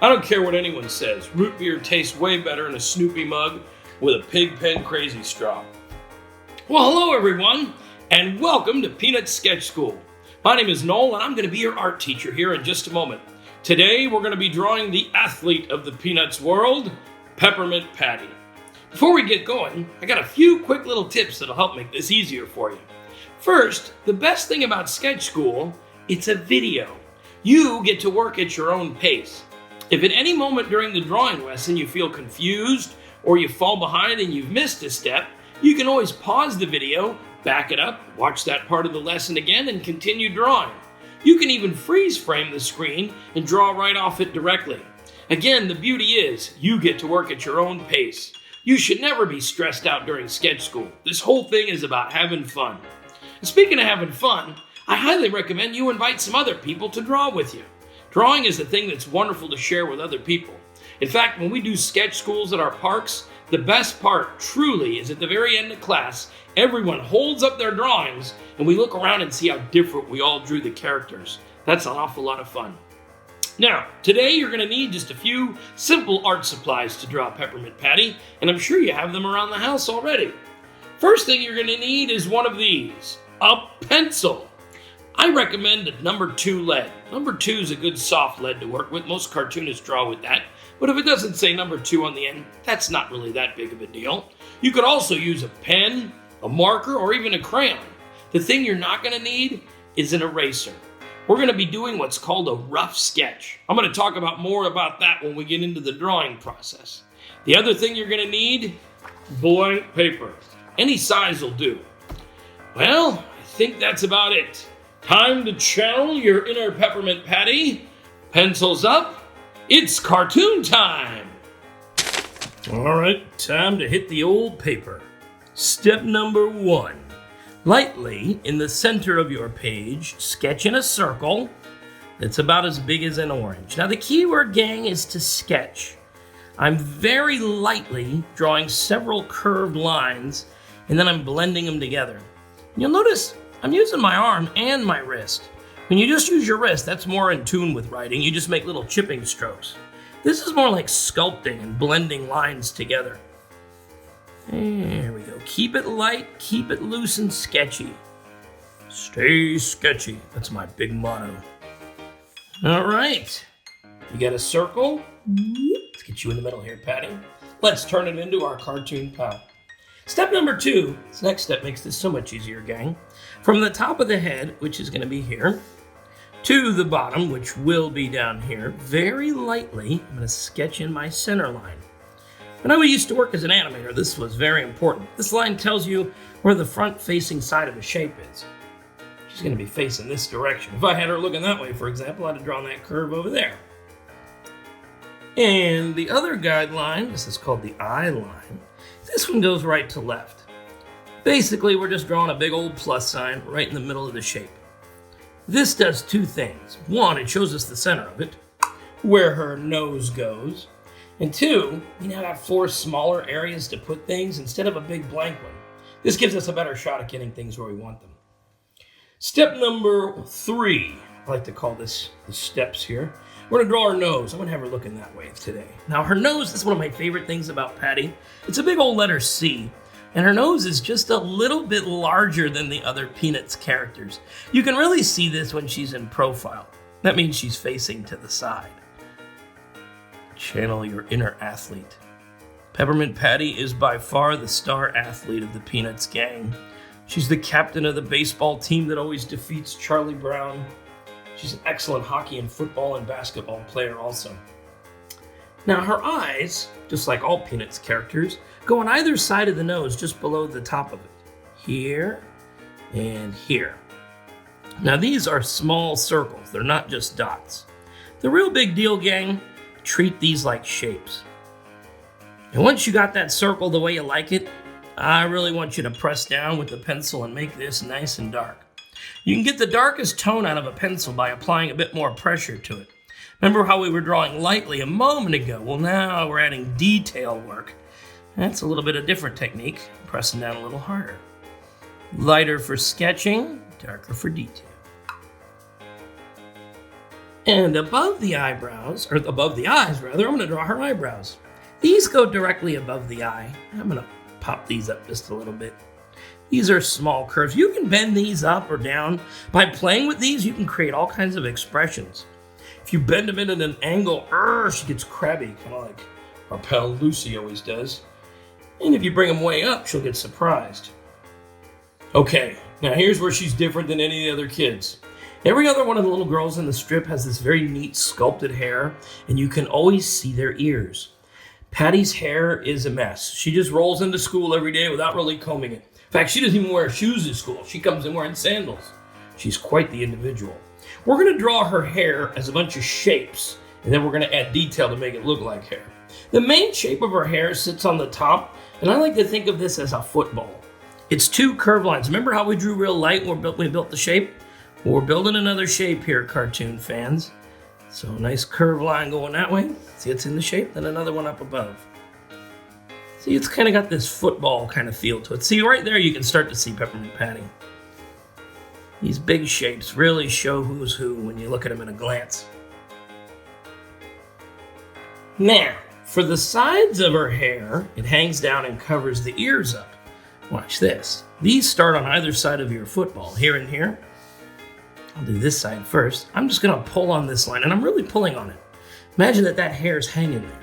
I don't care what anyone says. Root beer tastes way better in a Snoopy mug with a pig pen crazy straw. Well, hello everyone, and welcome to Peanut Sketch School. My name is Noel, and I'm going to be your art teacher here in just a moment. Today, we're going to be drawing the athlete of the Peanuts world, Peppermint Patty. Before we get going, I got a few quick little tips that'll help make this easier for you. First, the best thing about Sketch School, it's a video. You get to work at your own pace. If at any moment during the drawing lesson you feel confused or you fall behind and you've missed a step, you can always pause the video, back it up, watch that part of the lesson again, and continue drawing. You can even freeze frame the screen and draw right off it directly. Again, the beauty is you get to work at your own pace. You should never be stressed out during sketch school. This whole thing is about having fun. And speaking of having fun, I highly recommend you invite some other people to draw with you. Drawing is a thing that's wonderful to share with other people. In fact, when we do sketch schools at our parks, the best part truly is at the very end of class, everyone holds up their drawings and we look around and see how different we all drew the characters. That's an awful lot of fun. Now, today you're going to need just a few simple art supplies to draw Peppermint Patty, and I'm sure you have them around the house already. First thing you're going to need is one of these, a pencil. I recommend a number 2 lead. Number 2 is a good soft lead to work with. Most cartoonists draw with that. But if it doesn't say number 2 on the end, that's not really that big of a deal. You could also use a pen, a marker, or even a crayon. The thing you're not going to need is an eraser. We're going to be doing what's called a rough sketch. I'm going to talk about more about that when we get into the drawing process. The other thing you're going to need, blank paper. Any size will do. Well, I think that's about it. Time to channel your inner Peppermint Patty. Pencils up. It's cartoon time. All right, time to hit the old paper. Step number 1. Lightly, in the center of your page, sketch in a circle that's about as big as an orange. Now, the key word, gang, is to sketch. I'm very lightly drawing several curved lines, and then I'm blending them together. You'll notice I'm using my arm and my wrist. When you just use your wrist, that's more in tune with writing. You just make little chipping strokes. This is more like sculpting and blending lines together. There we go. Keep it light, keep it loose and sketchy. Stay sketchy. That's my big motto. All right. You got a circle? Let's get you in the middle here, Patty. Let's turn it into our cartoon pal. Step number 2, this next step makes this so much easier, gang. From the top of the head, which is going to be here, to the bottom, which will be down here, very lightly, I'm going to sketch in my center line. When I used to work as an animator, this was very important. This line tells you where the front-facing side of a shape is. She's going to be facing this direction. If I had her looking that way, for example, I'd have drawn that curve over there. And the other guideline, this is called the eye line. This one goes right to left. Basically, we're just drawing a big old plus sign right in the middle of the shape. This does 2 things. 1, it shows us the center of it, where her nose goes. And 2, we now have 4 smaller areas to put things instead of a big blank one. This gives us a better shot at getting things where we want them. Step number 3, I like to call this the steps here. We're going to draw her nose. I'm going to have her looking that way today. Now, her nose is one of my favorite things about Patty. It's a big old letter C, and her nose is just a little bit larger than the other Peanuts characters. You can really see this when she's in profile. That means she's facing to the side. Channel your inner athlete. Peppermint Patty is by far the star athlete of the Peanuts gang. She's the captain of the baseball team that always defeats Charlie Brown. She's an excellent hockey and football and basketball player also. Now her eyes, just like all Peanuts characters, go on either side of the nose just below the top of it. Here and here. Now these are small circles, they're not just dots. The real big deal, gang, treat these like shapes. And once you got that circle the way you like it, I really want you to press down with the pencil and make this nice and dark. You can get the darkest tone out of a pencil by applying a bit more pressure to it. Remember how we were drawing lightly a moment ago? Well, now we're adding detail work. That's a little bit of different technique, pressing down a little harder. Lighter for sketching, darker for detail. And above the eyebrows, or above the eyes rather, I'm going to draw her eyebrows. These go directly above the eye. I'm going to pop these up just a little bit. These are small curves. You can bend these up or down. By playing with these, you can create all kinds of expressions. If you bend them in at an angle, she gets crabby, kind of like our pal Lucy always does. And if you bring them way up, she'll get surprised. Okay, now here's where she's different than any of the other kids. Every other one of the little girls in the strip has this very neat sculpted hair, and you can always see their ears. Patty's hair is a mess. She just rolls into school every day without really combing it. In fact, she doesn't even wear shoes to school. She comes in wearing sandals. She's quite the individual. We're going to draw her hair as a bunch of shapes, and then we're going to add detail to make it look like hair. The main shape of her hair sits on the top, and I like to think of this as a football. It's two curved lines. Remember how we drew real light when we built the shape? Well, we're building another shape here, cartoon fans. So nice curved line going that way. See, it's in the shape, then another one up above. See, it's kind of got this football kind of feel to it. See, right there you can start to see Peppermint Patty. These big shapes really show who's who when you look at them at a glance. Now, for the sides of her hair, it hangs down and covers the ears up. Watch this. These start on either side of your football, here and here. I'll do this side first. I'm just going to pull on this line, and I'm really pulling on it. Imagine that hair's hanging there.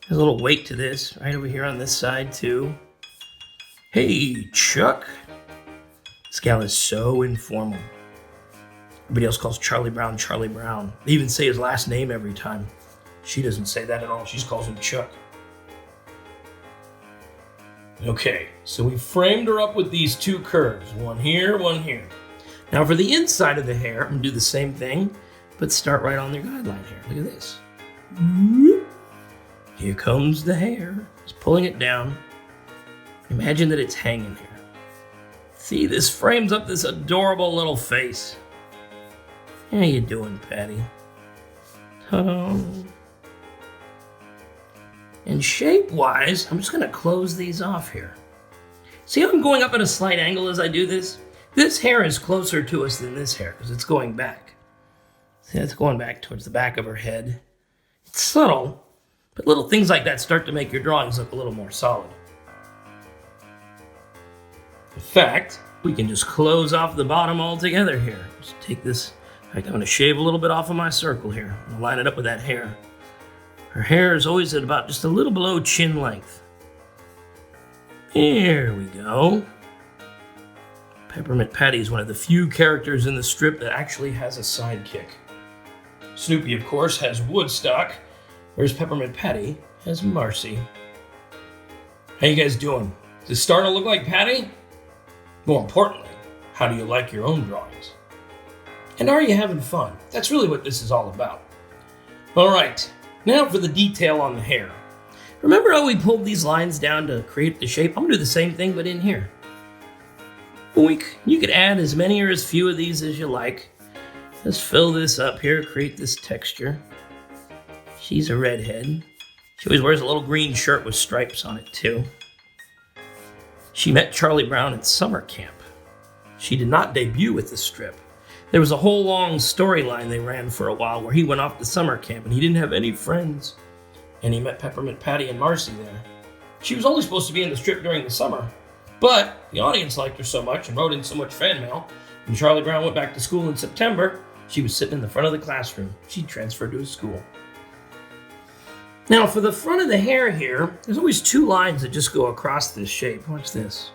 There's a little weight to this, right over here on this side, too. Hey, Chuck. This gal is so informal. Everybody else calls Charlie Brown Charlie Brown. They even say his last name every time. She doesn't say that at all. She just calls him Chuck. Okay, so we framed her up with these two curves. One here, one here. Now for the inside of the hair, I'm going to do the same thing, but start right on the guideline here. Look at this. Here comes the hair. Just pulling it down. Imagine that it's hanging here. See, this frames up this adorable little face. How you doing, Patty? Ta-da. And shape-wise, I'm just going to close these off here. See how I'm going up at a slight angle as I do this? This hair is closer to us than this hair because it's going back. See, it's going back towards the back of her head. It's subtle, but little things like that start to make your drawings look a little more solid. In fact, we can just close off the bottom altogether here. Just take this. In fact, I'm going to shave a little bit off of my circle here. I'm going to line it up with that hair. Her hair is always at about just a little below chin length. There we go. Peppermint Patty is one of the few characters in the strip that actually has a sidekick. Snoopy, of course, has Woodstock, whereas Peppermint Patty has Marcy. How you guys doing? Is it starting to look like Patty? More importantly, how do you like your own drawings? And are you having fun? That's really what this is all about. All right, now for the detail on the hair. Remember how we pulled these lines down to create the shape? I'm going to do the same thing, but in here. Boink. You could add as many or as few of these as you like. Just fill this up here, create this texture. She's a redhead. She always wears a little green shirt with stripes on it too. She met Charlie Brown at summer camp. She did not debut with the strip. There was a whole long storyline they ran for a while where he went off to summer camp and he didn't have any friends. And he met Peppermint Patty and Marcy there. She was only supposed to be in the strip during the summer, but the audience liked her so much and wrote in so much fan mail. When Charlie Brown went back to school in September, she was sitting in the front of the classroom. She transferred to his school. Now for the front of the hair here, there's always two lines that just go across this shape. Watch this.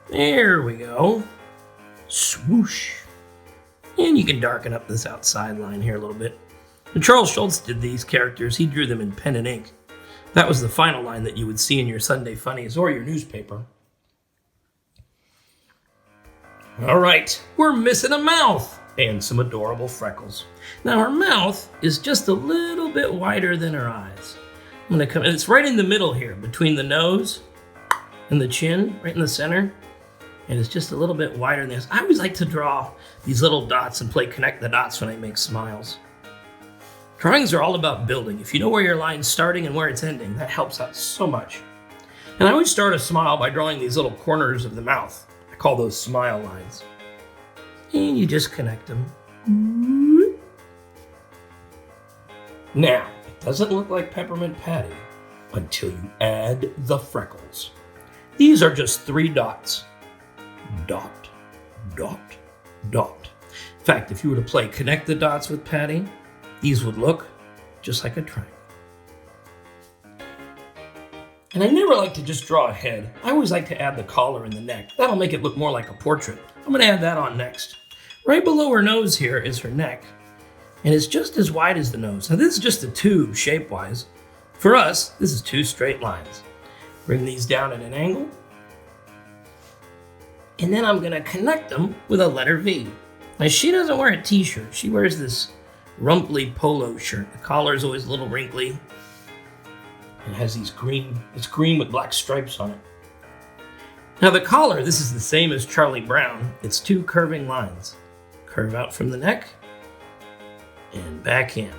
There we go. Swoosh. And you can darken up this outside line here a little bit. When Charles Schulz did these characters, he drew them in pen and ink. That was the final line that you would see in your Sunday Funnies or your newspaper. All right, we're missing a mouth and some adorable freckles. Now her mouth is just a little bit wider than her eyes. I'm gonna come, and it's right in the middle here, between the nose and the chin, right in the center. And it's just a little bit wider than this. I always like to draw these little dots and play connect the dots when I make smiles. Drawings are all about building. If you know where your line's starting and where it's ending, that helps out so much. And I always start a smile by drawing these little corners of the mouth. I call those smile lines. And you just connect them. Now, it doesn't look like Peppermint Patty until you add the freckles. These are just 3 dots. Dot, dot, dot. In fact, if you were to play Connect the Dots with Patty, these would look just like a triangle. And I never like to just draw a head. I always like to add the collar and the neck. That'll make it look more like a portrait. I'm gonna add that on next. Right below her nose here is her neck. And it's just as wide as the nose. Now this is just a tube shape-wise. For us, this is 2 straight lines. Bring these down at an angle. And then I'm gonna connect them with a letter V. Now she doesn't wear a t-shirt. She wears this rumply polo shirt. The collar is always a little wrinkly. It has it's green with black stripes on it. Now the collar, this is the same as Charlie Brown. It's 2 curving lines. Curve out from the neck and back in.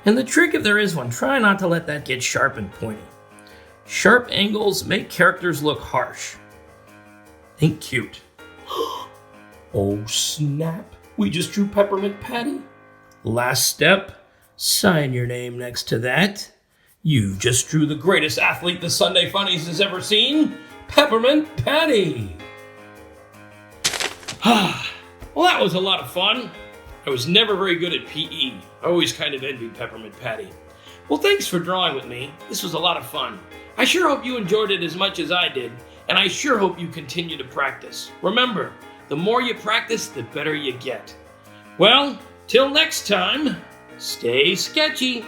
And the trick, if there is one, try not to let that get sharp and pointy. Sharp angles make characters look harsh. Think cute. Oh snap, we just drew Peppermint Patty. Last step, sign your name next to that. You just drew the greatest athlete the Sunday Funnies has ever seen, Peppermint Patty. Well, that was a lot of fun. I was never very good at PE. I always kind of envied Peppermint Patty. Well, thanks for drawing with me. This was a lot of fun. I sure hope you enjoyed it as much as I did, and I sure hope you continue to practice. Remember, the more you practice, the better you get. Well, till next time, stay sketchy.